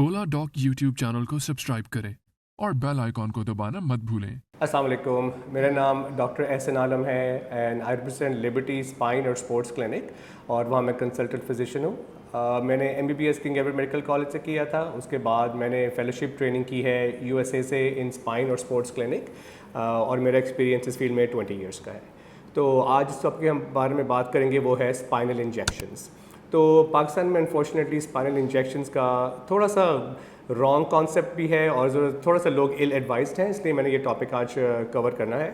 ओला dock YouTube channel को subscribe करें और बेल आइकॉन को दबाना मत भूलें। अस्सलाम वालेकुम, मेरा नाम डॉक्टर एहसन आलम है and I represent liberty Spine और स्पोर्ट्स क्लिनिक और वहाँ मैं कंसल्टेंट फिजिशियन हूँ। मैंने MBBS king Edward medical college से किया था। उसके बाद मैंने फेलोशिप ट्रेनिंग की है USA से इन स्पाइन और स्पोर्ट्स क्लिनिक और मेरा एक्सपीरियंस इस फील्ड में 20 इयर्स का है। तो आज जिस टॉपिक के हम बारे में बात करेंगे वो है स्पाइनल इंजेक्शंस। तो पाकिस्तान में अनफॉर्चुनेटली स्पाइनल इंजेक्शंस का थोड़ा सा रॉन्ग कॉन्सेप्ट भी है और थोड़ा सा लोग इल एडवाइस्ड हैं, इसलिए मैंने ये टॉपिक आज कवर करना है।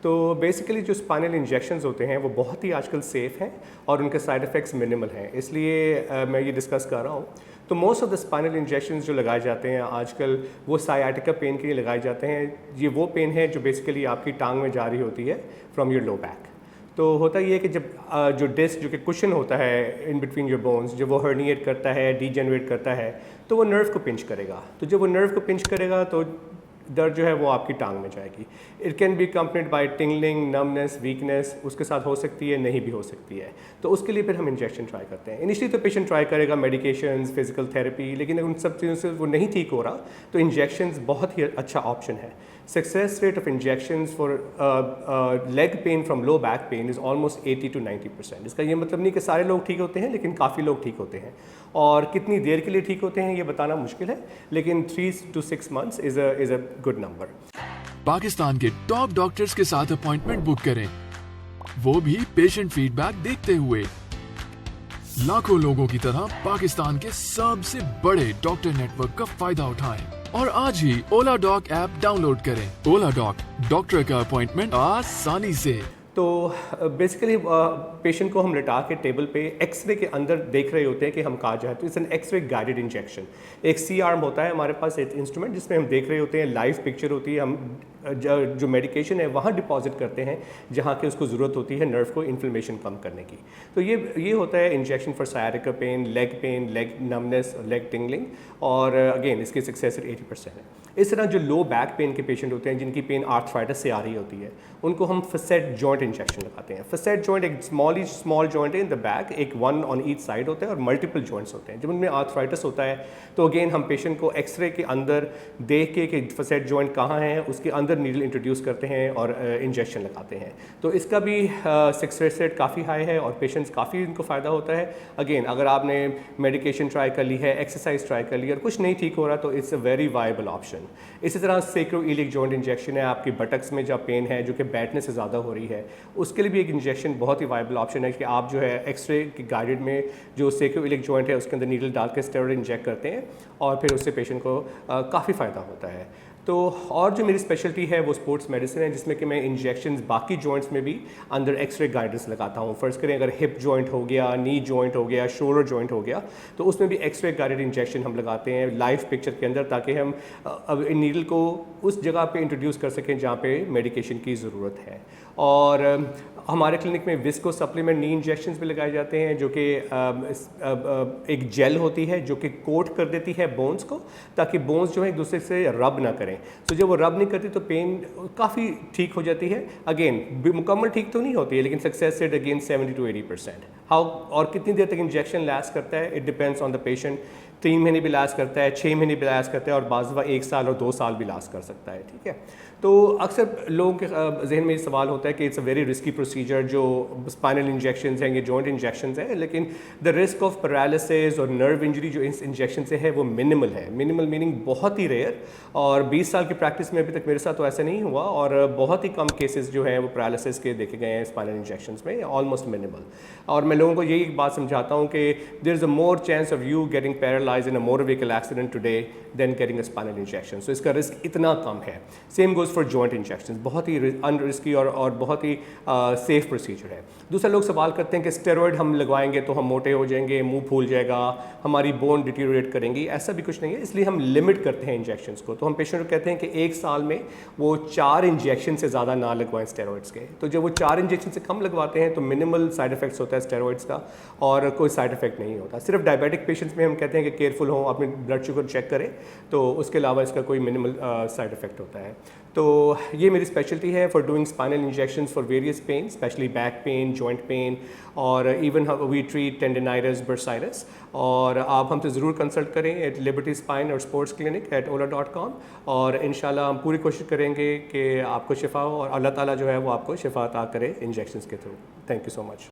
तो बेसिकली जो स्पाइनल इंजेक्शंस होते हैं वो बहुत ही आजकल सेफ़ हैं और उनके साइड इफ़ेक्ट्स मिनिमल हैं, इसलिए मैं ये डिस्कस कर रहा हूँ। तो most of the spinal injections जो लगाए जाते हैं आजकल वो साइयाटिका पेन के लिए लगाए जाते हैं। ये वो पेन है जो बेसिकली आपकी टांग में जा रही होती है फ्रॉम योर लो बैक। तो होता ये है कि जब जो डिस्क जो कि कुशन होता है इन बिटवीन योर बोन्स, जब वो हर्निएट करता है, डीजेनरेट करता है, तो वो नर्व को पिंच करेगा। तो जब वो नर्व को पिंच करेगा तो दर्द जो है वो आपकी टांग में जाएगी। It can be accompanied by tingling, numbness, weakness, उसके साथ हो सकती है, नहीं भी हो सकती है। तो उसके लिए फिर हम इंजेक्शन ट्राई करते हैं। इनिशियली तो पेशेंट ट्राई करेगा मेडिकेशंस, फिजिकल थेरेपी, लेकिन उन सब चीज़ों से वो नहीं ठीक हो रहा तो इंजेक्शंस बहुत ही अच्छा ऑप्शन है। Success rate of injections for leg pain from low back pen is almost 80 to 90%। इसका ये मतलब नहीं कि सारे लोग ठीक होते हैं, लेकिन काफ़ी लोग ठीक होते हैं। और कितनी देर के लिए ठीक होते हैं ये बताना मुश्किल है, लेकिन 3 to 6 months is a good number. Pakistan के टॉप डॉक्टर्स के साथ अपॉइंटमेंट बुक करें, वो भी पेशेंट फीडबैक देखते हुए। लाखों लोगों की तरह पाकिस्तान के सबसे बड़े डॉक्टर नेटवर्क का फायदा उठाएं और आज ही ओला डॉक ऐप डाउनलोड करें। ओला डॉक, डॉक्टर का अपॉइंटमेंट आसानी से। तो बेसिकली पेशेंट को हम लिटा के टेबल पे एक्सरे के अंदर देख रहे होते हैं कि हम कहाँ जाए। तो it's an x-ray guided injection. एक C-आर्म होता है हमारे पास, एक इंस्ट्रूमेंट जिसमें हम देख रहे होते हैं, लाइव पिक्चर होती है, हम जो मेडिकेशन है वहाँ डिपॉजिट करते हैं जहाँ की उसको ज़रूरत होती है नर्व को इन्फ्लेमेशन कम करने की। तो ये होता है injection for sciatica pain, leg numbness, leg tingling, और अगेन इसकी सक्सेस रेट 80% है। इस तरह जो लो बैक पेन के पेशेंट होते हैं जिनकी पेन आर्थराइटिस से आ रही होती है, उनको हम फसेट जॉइंट इंजेक्शन लगाते हैं। फसेट जॉइंट एक स्मॉल जॉइंट है इन द बैक, एक वन ऑन ईच साइड होता है और मल्टीपल जॉइंट्स होते हैं। जब उनमें आर्थराइटिस होता है तो अगेन हम पेशेंट को एक्सरे के अंदर देख के कि फसेट जॉइंट कहाँ है उसके अंदर नीडल इंट्रोड्यूस करते हैं और इंजेक्शन लगाते हैं। तो इसका भी सक्सेस रेट काफ़ी हाई है और पेशेंट्स काफ़ी इनको फ़ायदा होता है। अगेन अगर आपने मेडिकेशन ट्राई कर ली है, एक्सरसाइज ट्राई कर ली और कुछ नहीं ठीक हो रहा तो it's a very viable option. इसी तरह सेक्रोइलिक जॉइंट इंजेक्शन है, आपकी बटक्स में जब पेन है जो कि बैठने से ज़्यादा हो रही है, उसके लिए भी एक इंजेक्शन बहुत ही वायबल ऑप्शन है कि आप जो है एक्सरे की गाइडेड में जो सेक्रोइलिक जॉइंट है उसके अंदर नीडल डाल के स्टेरॉइड इंजेक्ट करते हैं और फिर उससे पेशेंट को काफ़ी फ़ायदा होता है। तो और जो मेरी स्पेशलिटी है वो स्पोर्ट्स मेडिसिन है, जिसमें कि मैं इंजेक्शंस बाकी जॉइंट्स में भी अंदर एक्सरे गाइडेंस लगाता हूँ। फर्स्ट करें अगर हिप जॉइंट हो गया, नी जॉइंट हो गया, शोल्डर जॉइंट हो गया, तो उसमें भी एक्सरे गाइडेड इंजेक्शन हम लगाते हैं लाइव पिक्चर के अंदर, ताकि हम अब इन नीडल को उस जगह पे इंट्रोड्यूस कर सकें जहाँ पे मेडिकेशन की ज़रूरत है। और हमारे क्लिनिक में विस्को सप्लीमेंट नी इंजेक्शंस भी लगाए जाते हैं जो कि एक जेल होती है जो कि कोट कर देती है बोन्स को, ताकि बोन्स जो है एक दूसरे से रब ना करें। तो जब वो रब नहीं करती तो पेन काफ़ी ठीक हो जाती है। अगेन मुकम्मल ठीक तो नहीं होती है, लेकिन success rate again 70 to 80%। How और कितनी देर तक इंजेक्शन लास्ट करता है, it depends on the patient. 3 महीने भी लास्ट करता है, 6 महीने भी लास्ट करता है और बाज़ दफ़ा 1 साल और 2 साल भी लास्ट कर सकता है। ठीक है, तो अक्सर लोगों के जहन में ये सवाल होता है कि it's a very risky procedure जो स्पाइनल इंजेक्शंस हैं, ये जॉइंट इंजेक्शंस हैं, लेकिन द रिस्क ऑफ पैरालिसिस और नर्व इंजरी जो इस इंजेक्शन से है वो मिनिमल है। मिनिमल मीनिंग बहुत ही रेयर, और 20 साल की प्रैक्टिस में अभी तक मेरे साथ तो ऐसा नहीं हुआ और बहुत ही कम केसेस जो हैं वो पैरालिसिस के देखे गए हैं स्पाइनल इंजेक्शंस में, ऑलमोस्ट मिनिमल। और मैं लोगों को यही बात समझाता हूँ कि there is a more chance of you getting paralyse in a motor vehicle accident today then getting a spinal injection. So इसका रिस्क इतना कम है। Same goes for joint injection, बहुत ही अनरिस्की और बहुत ही सेफ प्रोसीजर है। दूसरा, लोग सवाल करते हैं कि स्टेरॉयड हम लगवाएंगे तो हम मोटे हो जाएंगे, मुंह फूल जाएगा, हमारी बोन डिटीरियोरेट करेंगी। ऐसा भी कुछ नहीं है, इसलिए हम लिमिट करते हैं इंजेक्शंस को। तो हम पेशेंट को कहते हैं कि 1 साल में वो 4 इंजेक्शन से ज़्यादा ना लगवाएं स्टेरॉइड्स के। तो जब वो 4 इंजेक्शन से कम लगवाते हैं तो मिनिमल साइड इफेक्ट्स होता है स्टेरॉइड्स का और कोई साइड इफेक्ट नहीं होता। सिर्फ डायबिटिक पेशेंट्स में हम कहते हैं कि केयरफुल हों, अपने ब्लड शुगर चेक करें, तो उसके अलावा इसका कोई मिनिमल साइड इफ़ेक्ट होता है। तो ये मेरी स्पेशलिटी है for doing spinal injections for various pain, specially back pain, joint pain, और even we treat tendinitis, bursitis. और आप हमसे ज़रूर कंसल्ट करें एट लिबर्टी स्पाइन और स्पोर्ट्स क्लिनिक एट ola.com, और इंशाल्लाह हम पूरी कोशिश करेंगे कि आपको शिफा हो और अल्लाह ताला जो है वो आपको शिफा अता करे इंजेक्शंस के through. Thank you so much.